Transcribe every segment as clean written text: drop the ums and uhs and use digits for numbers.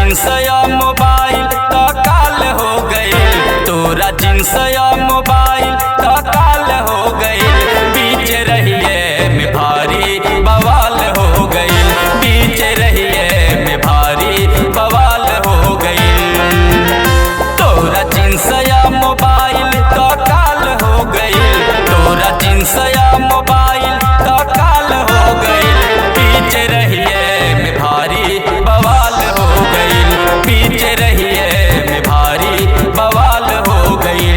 Jeans या mobile तो काल हो गई, तोरा जींस या मोबाइल तो काल हो गई। बीच रहिए में भारी बवाल हो गई, बीच रहिए में भारी बवाल हो गई। तोरा जींस या मोबाइल तो काल हो गई, तोरा जींस या मोबाइल तो काल हो गई। बीच रहिए में भारी बवाल हो गई, बीच रहिए में भारी बवाल हो गई।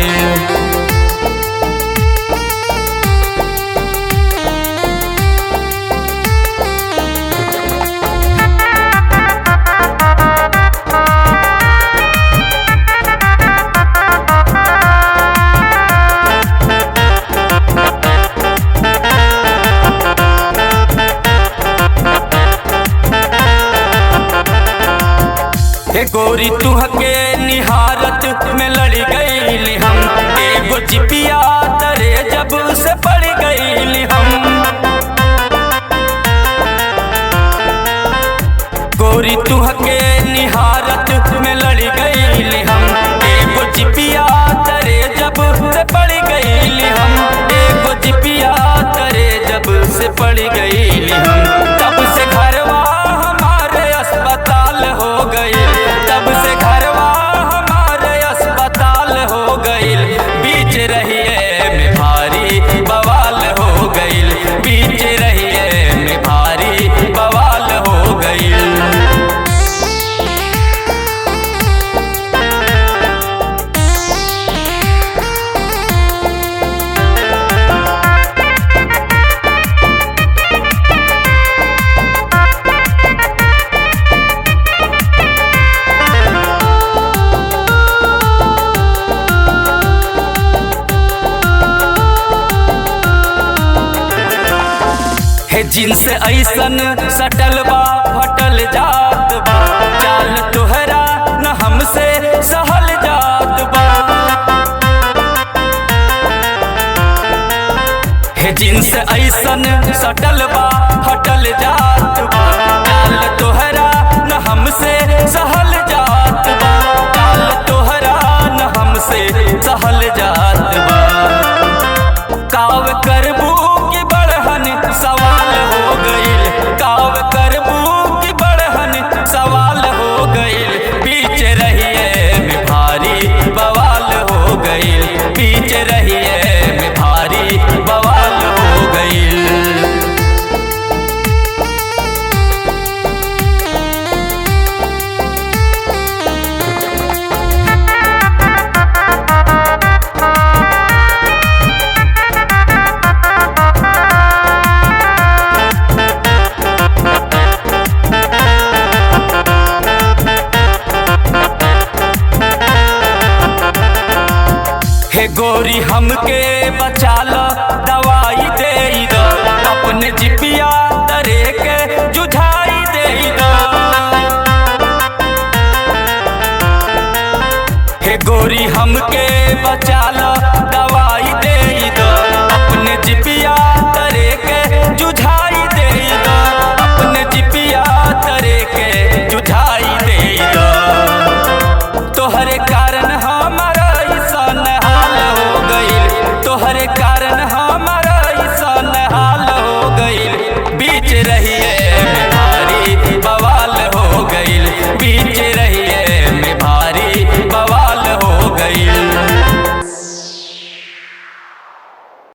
गोरी तुहके निहारत में लड़ गई हम, एगो चिपिया तरे जब से पड़ गई हम। गोरी तुहके निहारत में लड़ गई हम, एगो चिपिया तरे जब से पड़ गई हम, एगो चिपिया तरे जब से पड़ गई हम। तब से घरवा हमारे अस्पताल हो गई, तब से घरवा हमारे अस्पताल हो गई। बीच रहिए में भारी बवाल हो गई, बीच रहिए में भारी बवाल हो गई। जींस ऐसन सटल बा फटल जात बा, चाल तोहरा न हमसे सहल जात बा। हे जींस ऐसन सटल बा फटल जात बा, चाल तोहरा न हमसे सहल जात बा, चाल तोहरा न हमसे सहल जात बा। काव करबू की बढ़हन सवाल हो गई, काव करबू की बढ़हन सवाल हो गई। बीच रहिए में भारी बवाल हो गई, बीच रहिए में भारी बवाल हो गई। हे गोरी हमके बचा लो, दवाई दे दो, अपने जिपिया तरे के जुझाई दे दो। हे गोरी हमके बचा लो, दवाई दे